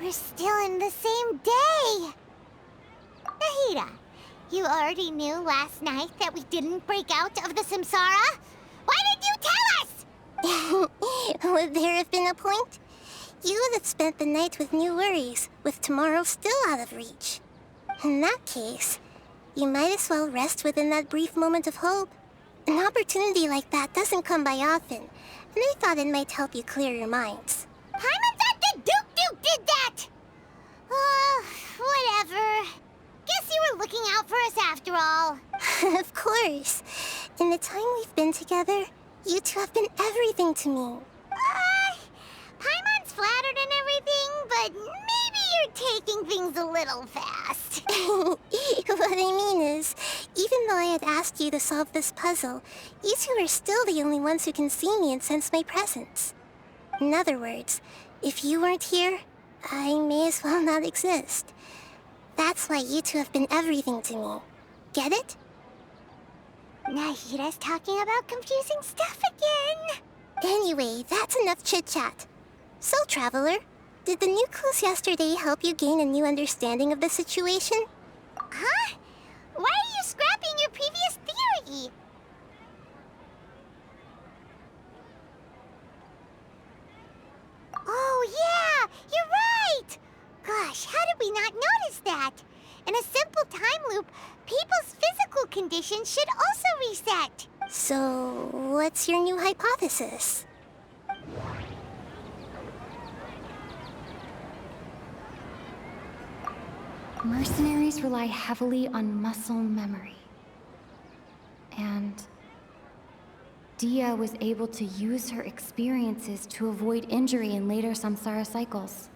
We're still in the same day! Nahida, you already knew last night that we didn't break out of the samsara? Why didn't you tell us? Would there have been a point? You would have spent the night with new worries, with tomorrow still out of reach. In that case, you might as well rest within that brief moment of hope. An opportunity like that doesn't come by often, and I thought it might help you clear your minds. Paimon thought the Duke did that! Whatever. Guess you were looking out for us after all. Of course. In the time we've been together, you two have been everything to me. Paimon's flattered and everything, but maybe you're taking things a little fast. What I mean is, even though I had asked you to solve this puzzle, you two are still the only ones who can see me and sense my presence. In other words, if you weren't here, I may as well not exist. That's why you two have been everything to me. Get it? Nahida's talking about confusing stuff again. Anyway, that's enough chit-chat. So, Traveler, did the new clues yesterday help you gain a new understanding of the situation? Huh? Why are you scrapping your previous theory? Oh yeah, you're right! Gosh, how did we not notice that? In a simple time loop, people's physical conditions should also reset. So, what's your new hypothesis? Mercenaries rely heavily on muscle memory. And Dia was able to use her experiences to avoid injury in later samsara cycles.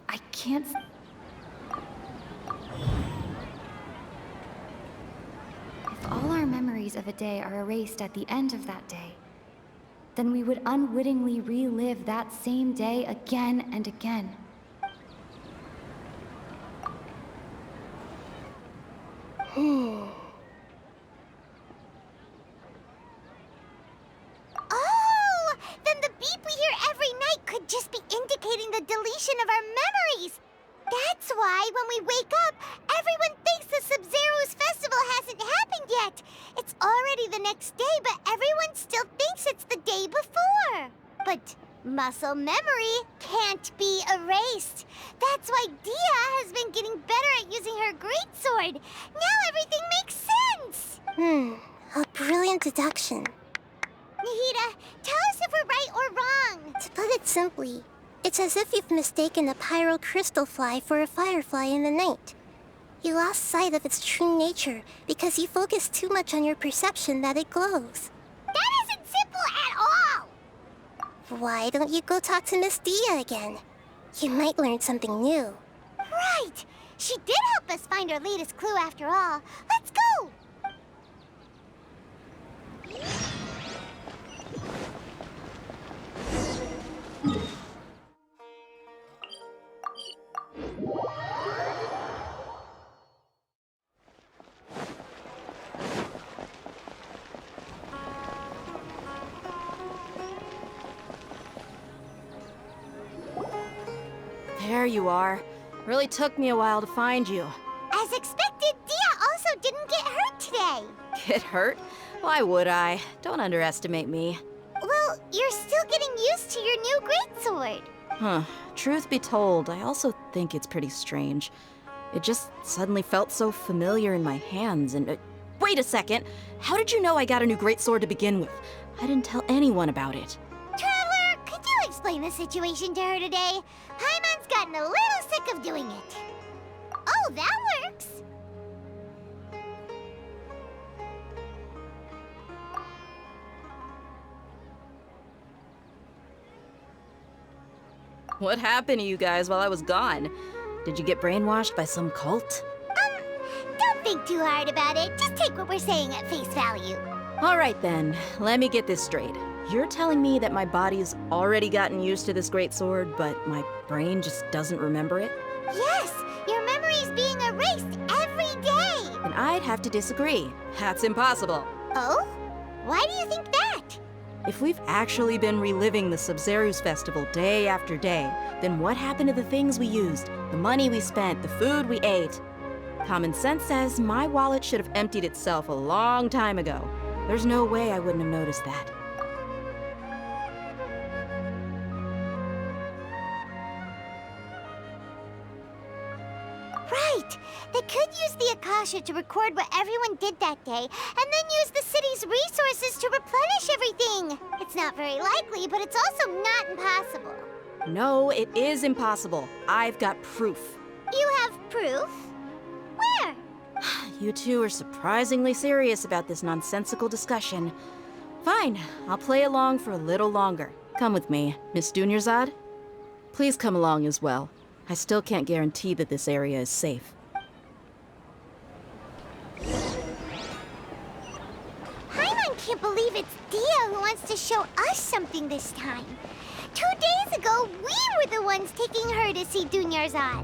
I can't... If all our memories of a day are erased at the end of that day, then we would unwittingly relive that same day again and again. Oh! Then the beep we hear every night could just be indicating the deletion of our memories! That's why when we wake up, everyone thinks the Sub-Zero's festival hasn't happened yet! It's already the next day, but everyone still thinks it's the day before! But muscle memory can't be erased. That's why Dia has been getting better at using her greatsword. Now everything makes sense! A brilliant deduction. Nahida, tell us if we're right or wrong. To put it simply, it's as if you've mistaken a pyro crystal fly for a firefly in the night. You lost sight of its true nature because you focused too much on your perception that it glows. That isn't simple at all! Why don't you go talk to Miss Dia again? You might learn something new. Right! She did help us find our latest clue after all. Let's go! There you are. Really took me a while to find you. As expected, Dia also didn't get hurt today. Get hurt? Why would I? Don't underestimate me. Well, you're still getting used to your new greatsword. Huh. Truth be told, I also think it's pretty strange. It just suddenly felt so familiar in my hands and... wait a second! How did you know I got a new greatsword to begin with? I didn't tell anyone about it. Traveler, could you explain the situation to her today? Paimon's gotten a little sick of doing it. Oh, that works! What happened to you guys while I was gone? Did you get brainwashed by some cult? Don't think too hard about it. Just take what we're saying at face value. Alright then, let me get this straight. You're telling me that my body's already gotten used to this greatsword, but my brain just doesn't remember it? Yes, your memory's being erased every day. And I'd have to disagree. That's impossible. Oh? Why do you think that? If we've actually been reliving the Sumeru's festival day after day, then what happened to the things we used, the money we spent, the food we ate? Common sense says my wallet should have emptied itself a long time ago. There's no way I wouldn't have noticed that. Right! They could use the Akasha to record what everyone did that day, and then use the city's resources to replenish everything! It's not very likely, but it's also not impossible. No, it is impossible. I've got proof. You have proof? Where? You two are surprisingly serious about this nonsensical discussion. Fine, I'll play along for a little longer. Come with me, Miss Dunyarzad. Please come along as well. I still can't guarantee that this area is safe. Paimon can't believe it's Dia who wants to show us something this time. 2 days ago, we were the ones taking her to see Dunyarzad.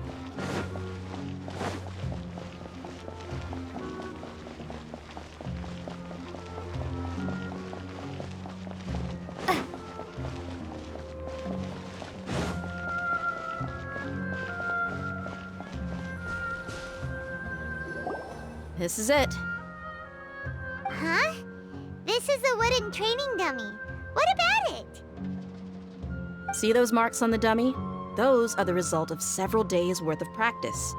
This is it. Huh? This is a wooden training dummy. What about it? See those marks on the dummy? Those are the result of several days' worth of practice.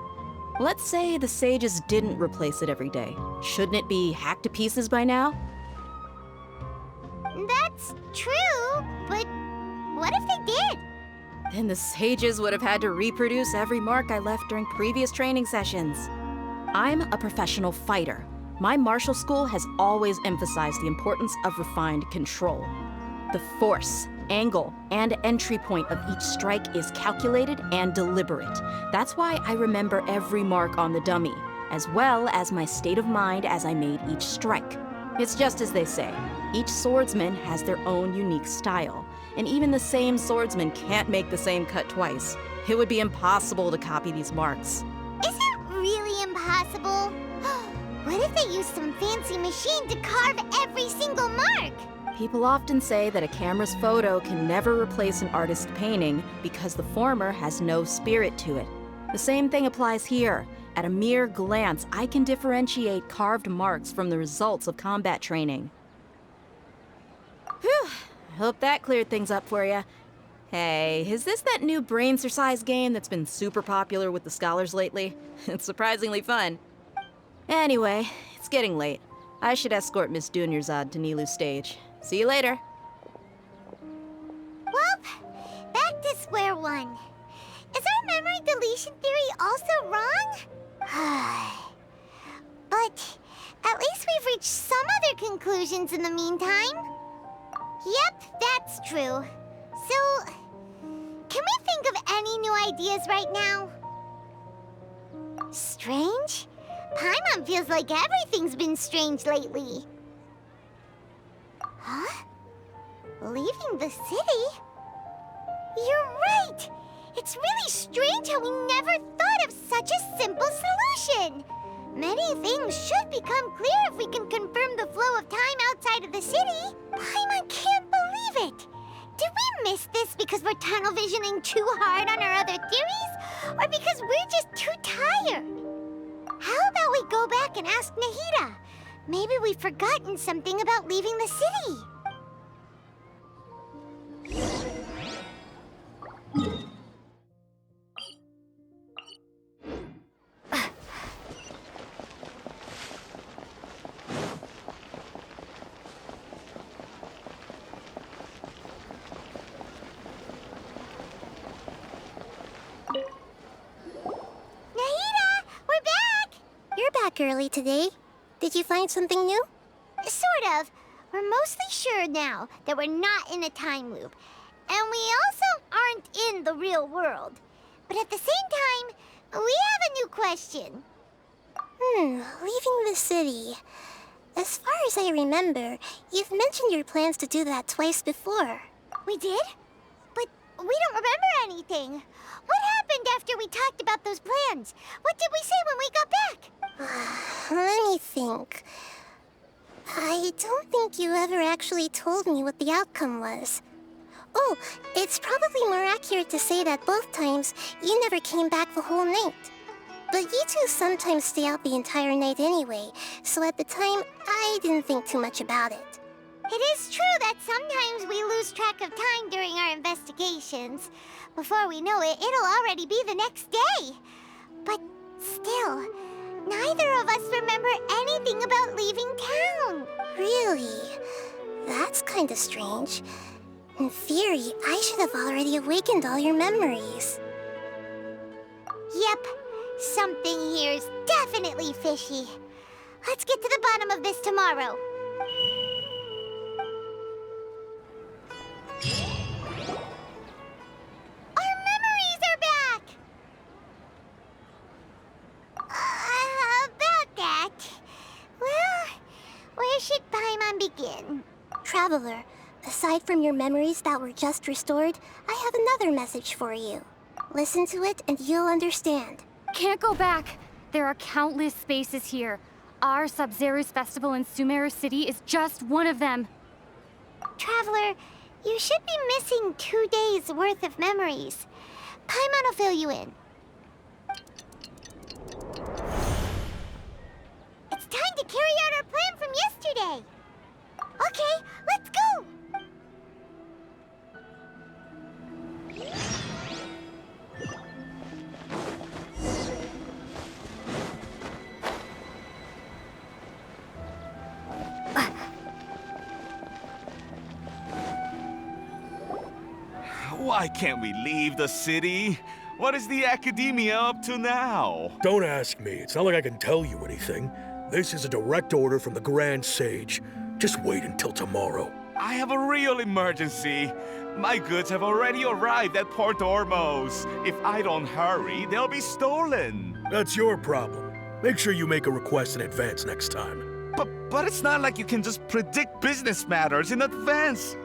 Let's say the sages didn't replace it every day. Shouldn't it be hacked to pieces by now? That's true, but what if they did? Then the sages would have had to reproduce every mark I left during previous training sessions. I'm a professional fighter. My martial school has always emphasized the importance of refined control. The force, angle, and entry point of each strike is calculated and deliberate. That's why I remember every mark on the dummy, as well as my state of mind as I made each strike. It's just as they say, each swordsman has their own unique style, and even the same swordsman can't make the same cut twice. It would be impossible to copy these marks. Is it really impossible? What if they used some fancy machine to carve every single mark? People often say that a camera's photo can never replace an artist's painting because the former has no spirit to it. The same thing applies here. At a mere glance, I can differentiate carved marks from the results of combat training. Whew, I hope that cleared things up for you. Hey, is this that new brain-exercise game that's been super popular with the scholars lately? It's surprisingly fun. Anyway, it's getting late. I should escort Miss Dunyarzad to Nilu's stage. See you later. Well, back to square one. Is our memory deletion theory also wrong? But at least we've reached some other conclusions in the meantime. Yep, that's true. So, can we think of any new ideas right now? Strange? Paimon feels like everything's been strange lately. Huh? Leaving the city? You're right! It's really strange how we never thought of such a simple solution! Many things should become clear if we can confirm the flow of time outside of the city. Paimon can't believe it! Did we miss this because we're tunnel visioning too hard on our other theories? Or because we're just too tired? How about we go back and ask Nahida? Maybe we've forgotten something about leaving the city. Early today. Did you find something new? Sort of. We're mostly sure now that we're not in a time loop. And we also aren't in the real world. But at the same time, we have a new question. Leaving the city. As far as I remember, you've mentioned your plans to do that twice before. We did? But we don't remember anything. What happened after we talked about those plans? What did we say when we got back? Let me think. I don't think you ever actually told me what the outcome was. Oh, it's probably more accurate to say that both times you never came back the whole night. But you two sometimes stay out the entire night anyway, so at the time, I didn't think too much about it. It is true that sometimes we lose track of time during our investigations. Before we know it, it'll already be the next day. But still, neither of us remember anything about leaving town. Really? That's kinda strange. In theory, I should have already awakened all your memories. Yep, something here's definitely fishy. Let's get to the bottom of this tomorrow. Our memories are back! About that. Well, where should Paimon begin? Traveler, aside from your memories that were just restored, I have another message for you. Listen to it and you'll understand. Can't go back. There are countless spaces here. Our Sub-Zero's festival in Sumeru City is just one of them. Traveler, you should be missing 2 days' worth of memories. Paimon will fill you in. It's time to carry out our plan from yesterday. Okay, let's go! Why can't we leave the city? What is the academia up to now? Don't ask me. It's not like I can tell you anything. This is a direct order from the Grand Sage. Just wait until tomorrow. I have a real emergency. My goods have already arrived at Port Ormos. If I don't hurry, they'll be stolen. That's your problem. Make sure you make a request in advance next time. But it's not like you can just predict business matters in advance.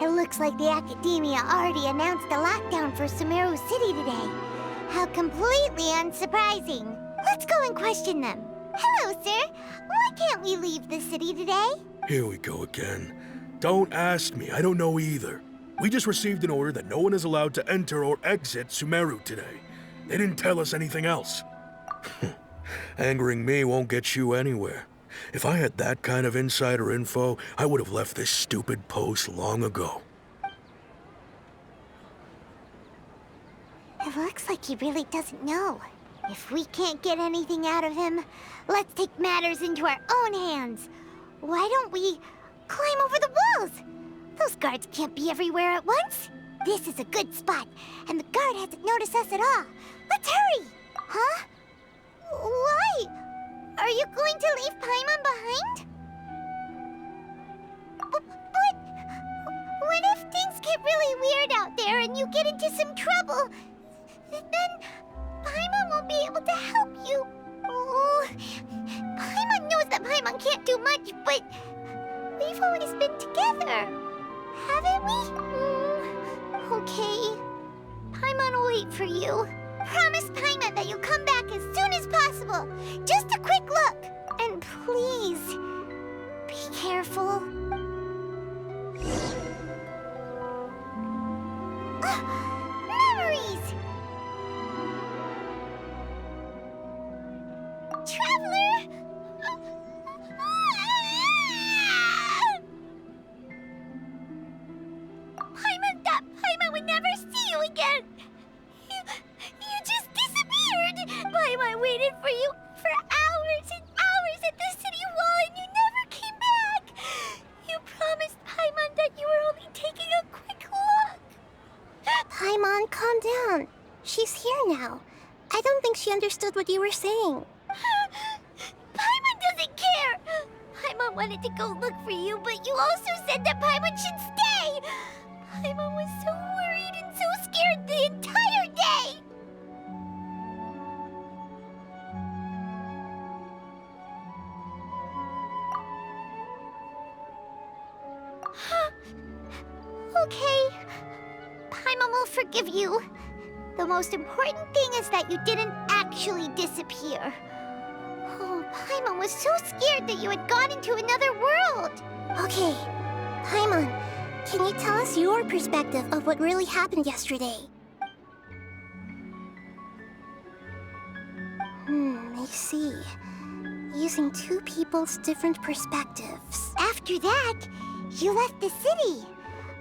It looks like the Academia already announced a lockdown for Sumeru City today. How completely unsurprising. Let's go and question them. Hello, sir. Why can't we leave the city today? Here we go again. Don't ask me. I don't know either. We just received an order that no one is allowed to enter or exit Sumeru today. They didn't tell us anything else. Angering me won't get you anywhere. If I had that kind of insider info, I would have left this stupid post long ago. It looks like he really doesn't know. If we can't get anything out of him, let's take matters into our own hands. Why don't we climb over the walls? Those guards can't be everywhere at once. This is a good spot, and the guard hasn't noticed us at all. Let's hurry! Huh? Why? Are you going to leave Paimon behind? But what if things get really weird out there and you get into some trouble? Then Paimon won't be able to help you. Oh, Paimon knows that Paimon can't do much, but we've always been together, haven't we? Okay. Paimon will wait for you. Promise Paimon that you'll come back as soon as possible. Just a quick look. And please, be careful. Memories! Traveler! Paimon thought Paimon would never see you again. You just disappeared. Paimon waited for you for hours and hours at the city wall and you never came back. You promised Paimon that you were only taking a quick look. Paimon, calm down. She's here now. I don't think she understood what you were saying. Paimon doesn't care. Paimon wanted to go look for you, but you also said that Paimon should stay. Paimon was so worried and so scared the entire day. okay. Paimon will forgive you. The most important thing is that you didn't actually disappear. Oh, Paimon was so scared that you had gone into another world. Okay, Paimon, can you tell us your perspective of what really happened yesterday? I see. Using two people's different perspectives. After that, you left the city.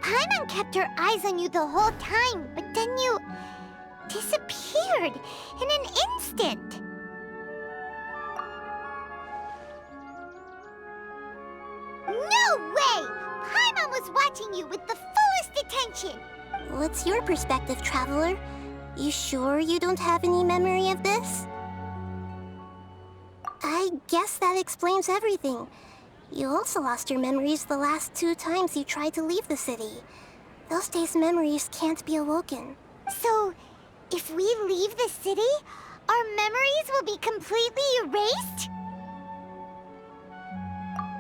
Paimon kept her eyes on you the whole time, but then you disappeared in an instant. No way! Paimon was watching you with the fullest attention. What's your perspective, Traveler? You sure you don't have any memory of this? I guess that explains everything. You also lost your memories the last 2 times you tried to leave the city. Those days' memories can't be awoken. So, if we leave the city, our memories will be completely erased?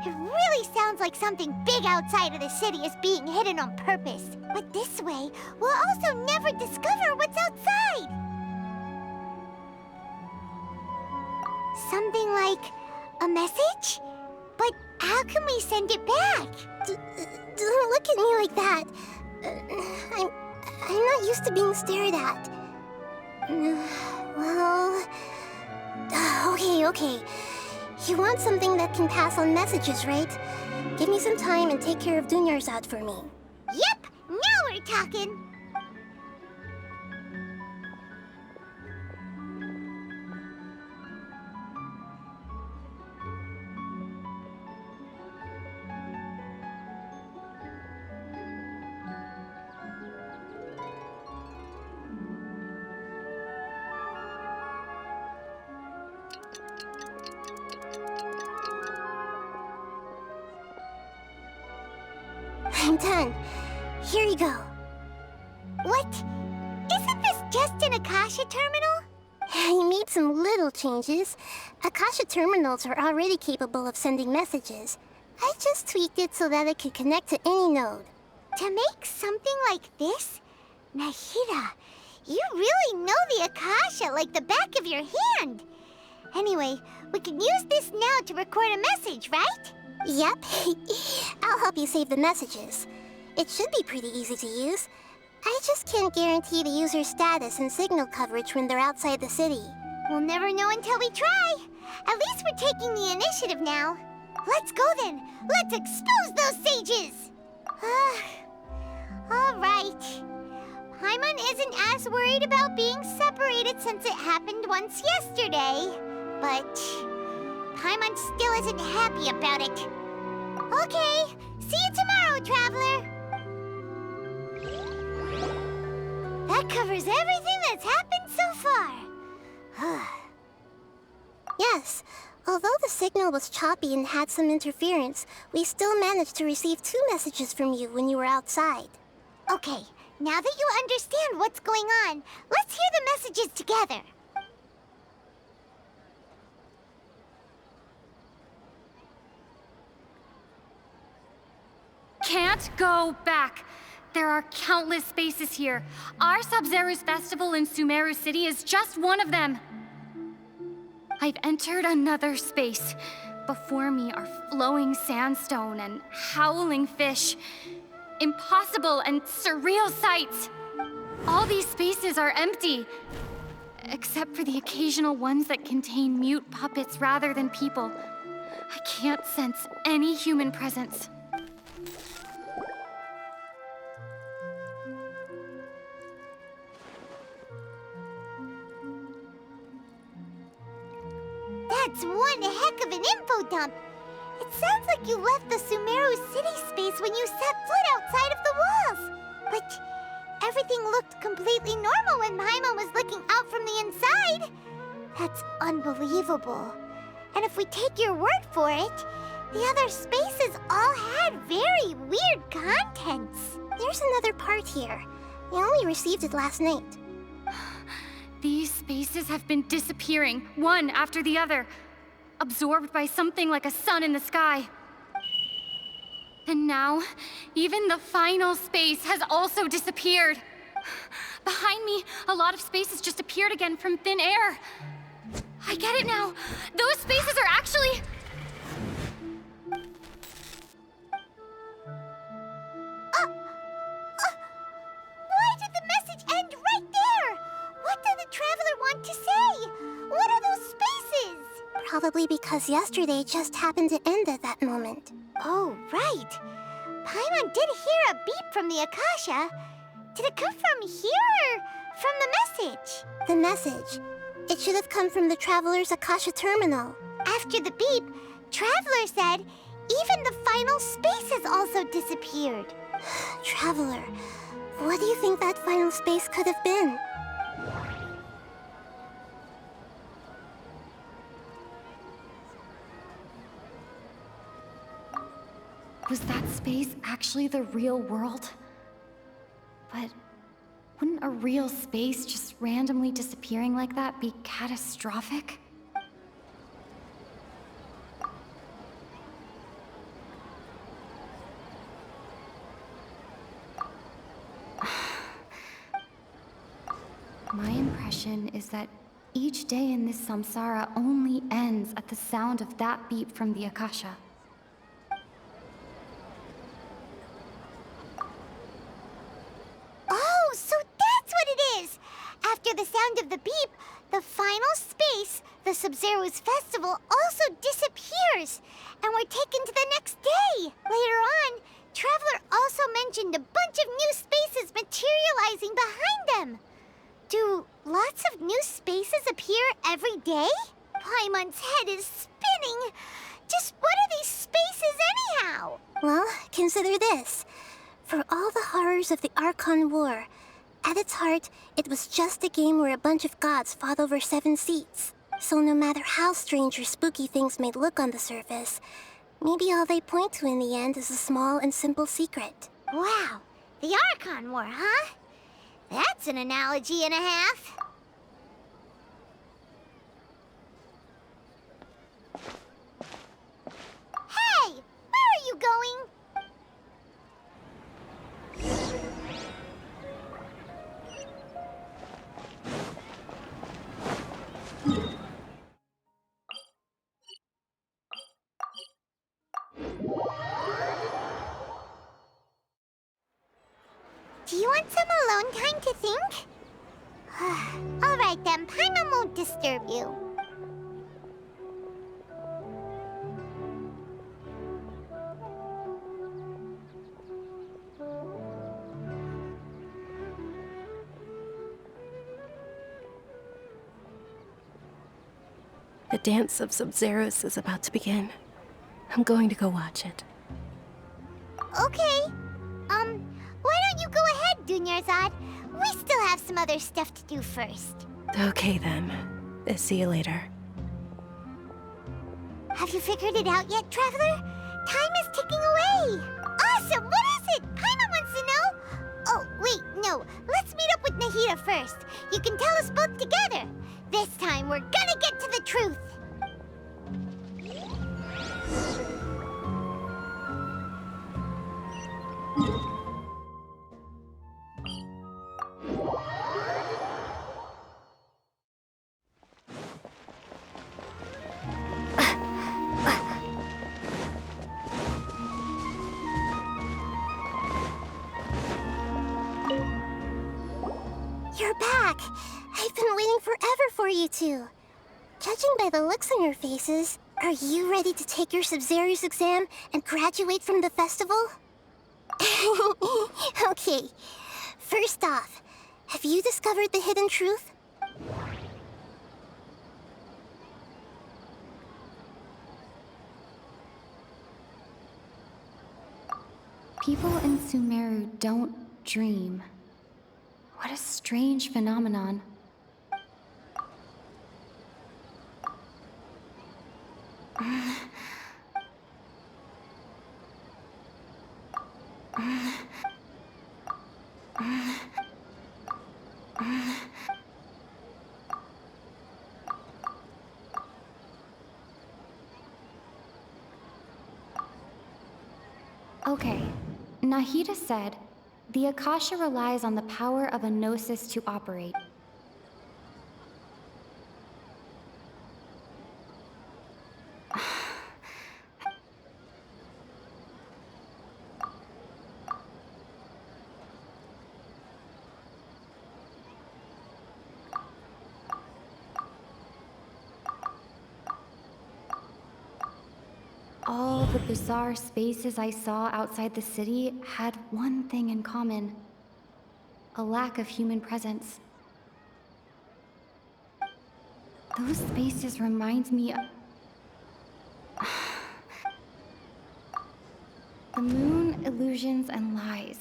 It really sounds like something big outside of the city is being hidden on purpose. But this way, we'll also never discover what's outside. Something like a message? But how can we send it back? Don't look at me like that. I'm not used to being stared at. Well... Okay. You want something that can pass on messages, right? Give me some time and take care of Dunyarzad for me. Yep, now we're talking. I'm done. Here you go. What? Isn't this just an Akasha terminal? I made some little changes. Akasha terminals are already capable of sending messages. I just tweaked it so that it could connect to any node. To make something like this? Nahida, you really know the Akasha like the back of your hand. Anyway, we can use this now to record a message, right? Yep. I'll help you save the messages. It should be pretty easy to use. I just can't guarantee the user's status and signal coverage when they're outside the city. We'll never know until we try. At least we're taking the initiative now. Let's go then. Let's expose those sages. All right. Paimon isn't as worried about being separated since it happened once yesterday. But Paimon still isn't happy about it. Okay, see you tomorrow, Traveler. That covers everything that's happened so far. Yes. Although the signal was choppy and had some interference, we still managed to receive 2 messages from you when you were outside. Okay, now that you understand what's going on, let's hear the messages together. Can't go back. There are countless spaces here. Our Sub-Zero's festival in Sumeru City is just one of them. I've entered another space. Before me are flowing sandstone and howling fish. Impossible and surreal sights. All these spaces are empty, except for the occasional ones that contain mute puppets rather than people. I can't sense any human presence. That's one heck of an info dump. It sounds like you left the Sumeru City space when you set foot outside of the walls. But everything looked completely normal when Paimon was looking out from the inside. That's unbelievable. And if we take your word for it, the other spaces all had very weird contents. There's another part here. I only received it last night. These spaces have been disappearing, one after the other, absorbed by something like a sun in the sky. And now, even the final space has also disappeared. Behind me, a lot of spaces just appeared again from thin air. I get it now. Those spaces are actually... Why did the message end right there? What did the Traveler want to say? What are those spaces? Probably because yesterday just happened to end at that moment. Oh, right. Paimon did hear a beep from the Akasha. Did it come from here or from the message? The message. It should have come from the Traveler's Akasha terminal. After the beep, Traveler said even the final spaces also disappeared. Traveler, what do you think that final space could have been? Was that space actually the real world? But wouldn't a real space just randomly disappearing like that be catastrophic? My impression is that each day in this samsara only ends at the sound of that beep from the Akasha. Oh, so that's what it is! After the sound of the beep, the final space, the Sub-Zero's festival, also disappears, and we're taken to the next day. Later on, Traveler also mentioned a bunch of new spaces materializing behind them. Do lots of new spaces appear every day? Paimon's head is spinning. Just what are these spaces anyhow? Well, consider this. For all the horrors of the Archon War, at its heart, it was just a game where a bunch of gods fought over 7 seats. So no matter how strange or spooky things may look on the surface, maybe all they point to in the end is a small and simple secret. Wow, the Archon War, huh? That's an analogy and a half. Hey, where are you going? Do you want some alone time to think? All right then, Paimon won't disturb you. The dance of Sub-Zeros is about to begin. I'm going to go watch it. Okay. Why don't you go ahead, Dunyarzad? We still have some other stuff to do first. Okay then. See you later. Have you figured it out yet, Traveler? Time is ticking away. Awesome! What is it? Paimon wants to know. Oh, wait, no. Let's meet up with Nahida first. You can tell us both together. This time, we're gonna get to the truth. You're back! I've been waiting forever for you two. Judging by the looks on your faces, are you ready to take your Sub-Zero's exam and graduate from the festival? Okay, first off, have you discovered the hidden truth? People in Sumeru don't dream. What a strange phenomenon. Okay. Nahida said, the Akasha relies on the power of a gnosis to operate. All the bizarre spaces I saw outside the city had one thing in common. A lack of human presence. Those spaces remind me of... The moon, illusions, and lies.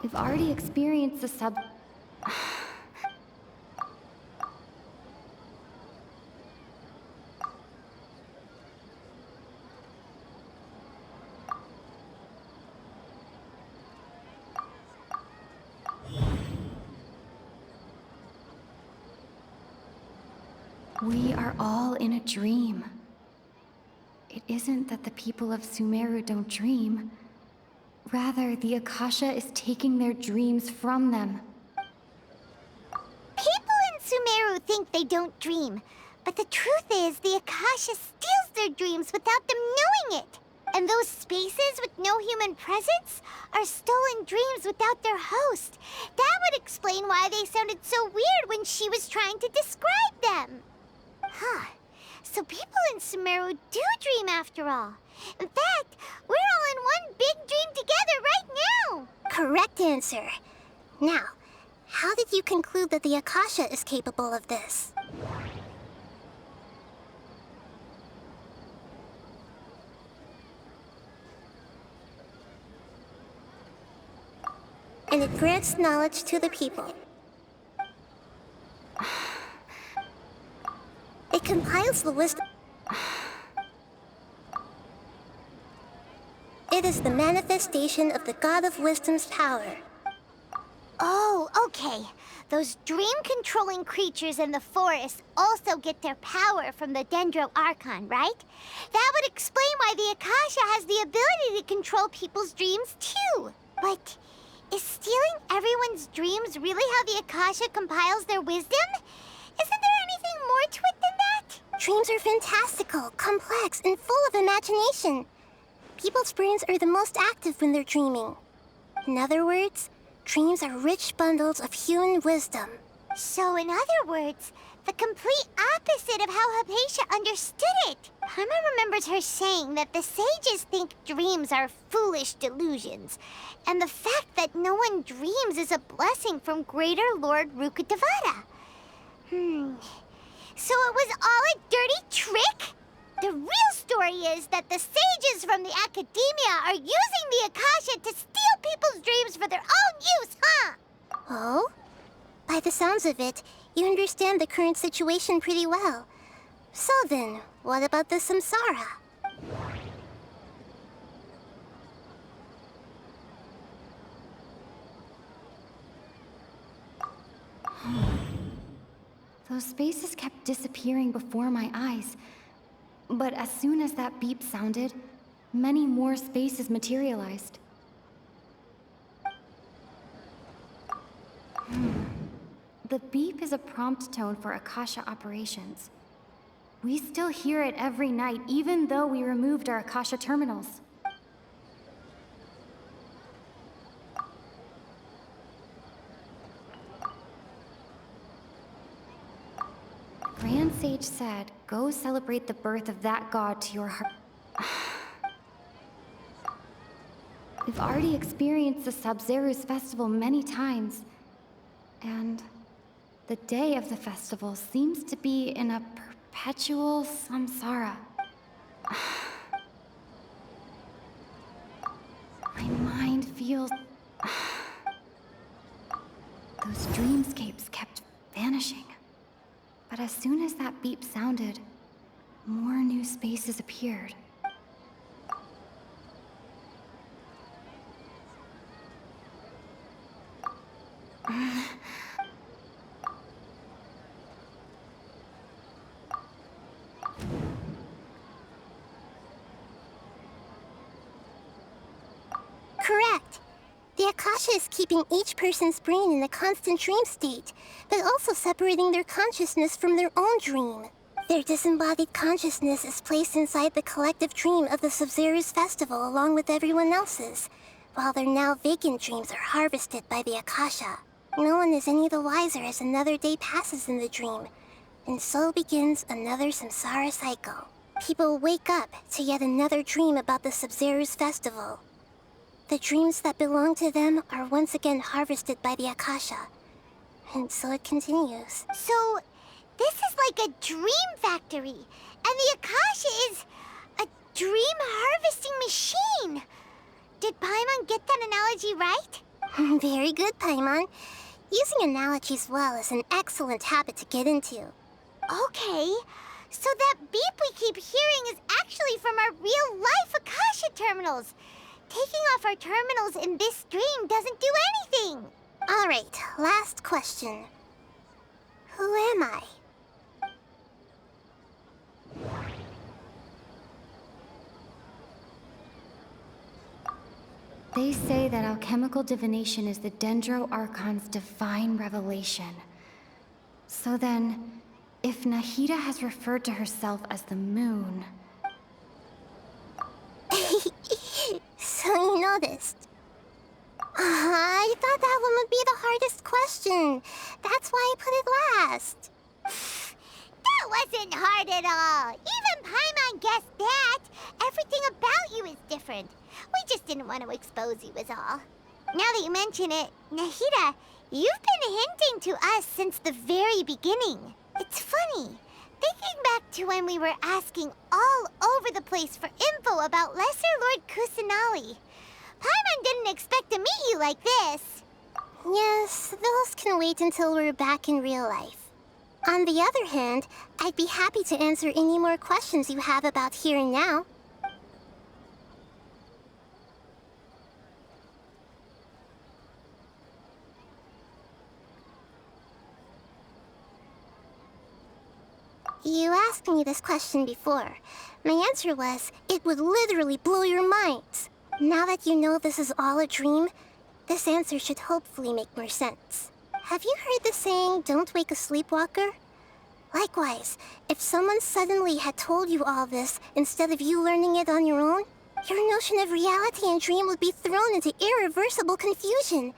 We've already experienced the sub... We are all in a dream. It isn't that the people of Sumeru don't dream. Rather, the Akasha is taking their dreams from them. People in Sumeru think they don't dream, but the truth is the Akasha steals their dreams without them knowing it. And those spaces with no human presence are stolen dreams without their host. That would explain why they sounded so weird when she was trying to describe them. Huh. So people in Sumeru do dream after all. In fact, we're all in one big dream together right now. Correct answer. Now, how did you conclude that the Akasha is capable of this? And it grants knowledge to the people. It compiles the wisdom. It is the manifestation of the God of Wisdom's power. Oh, okay. Those dream-controlling creatures in the forest also get their power from the Dendro Archon, right? That would explain why the Akasha has the ability to control people's dreams, too. But is stealing everyone's dreams really how the Akasha compiles their wisdom? Isn't there anything more to it than that? Dreams are fantastical, complex, and full of imagination. People's brains are the most active when they're dreaming. In other words, dreams are rich bundles of human wisdom. So in other words, the complete opposite of how Hypatia understood it. Paimon remembers her saying that the sages think dreams are foolish delusions, and the fact that no one dreams is a blessing from Greater Lord Rukkhadevata. So it was all a dirty trick? The real story is that the sages from the Academia are using the Akasha to steal people's dreams for their own use, huh? Oh? By the sounds of it, you understand the current situation pretty well. So then, what about the samsara? Those spaces kept disappearing before my eyes. But as soon as that beep sounded, many more spaces materialized. The beep is a prompt tone for Akasha operations. We still hear it every night, even though we removed our Akasha terminals. Grand Sage said, go celebrate the birth of that god to your heart. We've already experienced the Sub-Zeru's festival many times. And the day of the festival seems to be in a perpetual samsara. My mind feels... Those dreamscapes kept vanishing. But as soon as that beep sounded, more new spaces appeared. The Akasha is keeping each person's brain in a constant dream state, but also separating their consciousness from their own dream. Their disembodied consciousness is placed inside the collective dream of the Sub-Zero's festival along with everyone else's, while their now vacant dreams are harvested by the Akasha. No one is any the wiser as another day passes in the dream, and so begins another samsara cycle. People wake up to yet another dream about the Sub-Zero's festival. The dreams that belong to them are once again harvested by the Akasha, and so it continues. So, this is like a dream factory, and the Akasha is a dream harvesting machine. Did Paimon get that analogy right? Very good, Paimon. Using analogies well is an excellent habit to get into. Okay, so that beep we keep hearing is actually from our real-life Akasha terminals. Taking off our terminals in this dream doesn't do anything. All right, last question. Who am I? They say that alchemical divination is the Dendro Archon's divine revelation. So then, if Nahida has referred to herself as the moon... So you noticed. I thought that one would be the hardest question. That's why I put it last. That wasn't hard at all. Even Paimon guessed that. Everything about you is different. We just didn't want to expose you is all. Now that you mention it, Nahida, you've been hinting to us since the very beginning. It's funny. Thinking back to when we were asking all over the place for info about Lesser Lord Kusanali, Paimon didn't expect to meet you like this. Yes, those can wait until we're back in real life. On the other hand, I'd be happy to answer any more questions you have about here and now. You asked me this question before. My answer was, it would literally blow your minds. Now that you know this is all a dream, this answer should hopefully make more sense. Have you heard the saying, don't wake a sleepwalker? Likewise, if someone suddenly had told you all this instead of you learning it on your own, your notion of reality and dream would be thrown into irreversible confusion.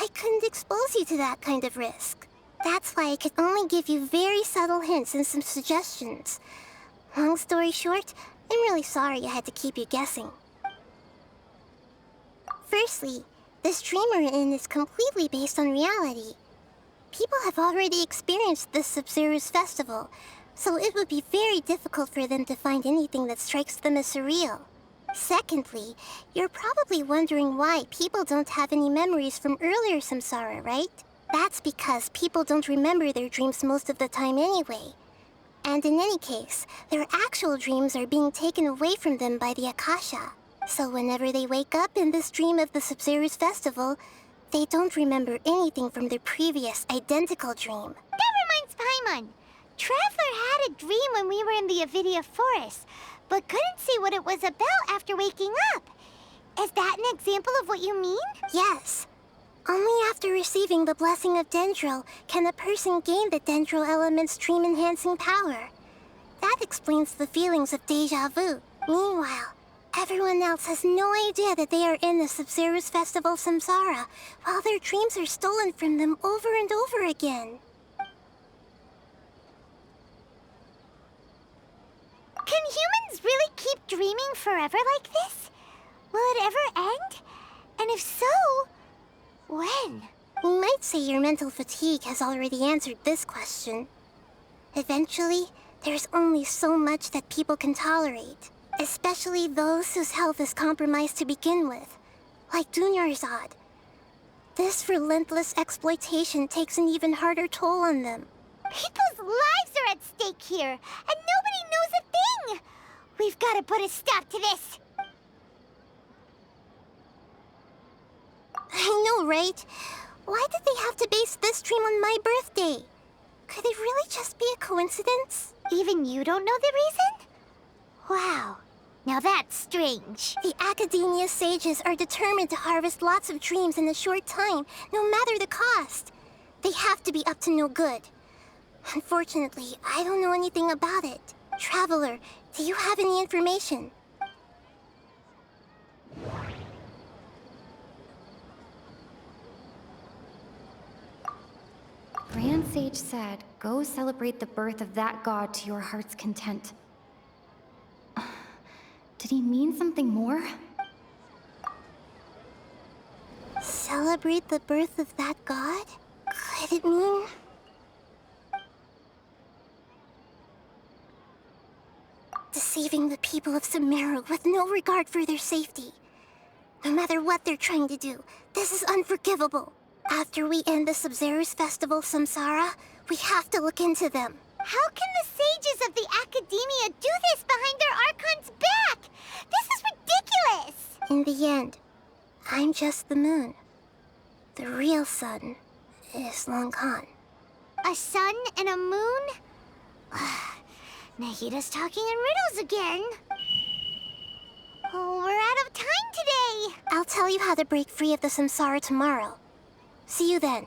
I couldn't expose you to that kind of risk. That's why I could only give you very subtle hints and some suggestions. Long story short, I'm really sorry I had to keep you guessing. Firstly, this dream we're in is completely based on reality. People have already experienced this Sub-Zero's festival, so it would be very difficult for them to find anything that strikes them as surreal. Secondly, you're probably wondering why people don't have any memories from earlier samsara, right? That's because people don't remember their dreams most of the time anyway. And in any case, their actual dreams are being taken away from them by the Akasha. So whenever they wake up in this dream of the Sub-Zero's festival, they don't remember anything from their previous identical dream. That reminds Paimon. Traveler had a dream when we were in the Avidia forest, but couldn't see what it was about after waking up. Is that an example of what you mean? Yes. Only after receiving the blessing of Dendro can a person gain the Dendro element's dream-enhancing power. That explains the feelings of déjà vu. Meanwhile, everyone else has no idea that they are in the Sub-Zero's festival samsara, while their dreams are stolen from them over and over again. Can humans really keep dreaming forever like this? Will it ever end? And if so, when? We might say your mental fatigue has already answered this question. Eventually, there's only so much that people can tolerate, especially those whose health is compromised to begin with, like Dunyarzad. This relentless exploitation takes an even harder toll on them. People's lives are at stake here, and nobody knows a thing! We've got to put a stop to this! I know, right? Why did they have to base this dream on my birthday? Could it really just be a coincidence? Even you don't know the reason? Wow. Now that's strange. The Academia sages are determined to harvest lots of dreams in a short time, no matter the cost. They have to be up to no good. Unfortunately, I don't know anything about it. Traveler, do you have any information? Grand Sage said, go celebrate the birth of that god to your heart's content. Did he mean something more? Celebrate the birth of that god? Could it mean... deceiving the people of Sumeru with no regard for their safety? No matter what they're trying to do, this is unforgivable. After we end the Sub-Zero's festival, Samsara, we have to look into them. How can the sages of the Academia do this behind their Archon's back? This is ridiculous! In the end, I'm just the moon. The real sun is long gone. A sun and a moon? Nahida's talking in riddles again. Oh, we're out of time today. I'll tell you how to break free of the samsara tomorrow. See you then.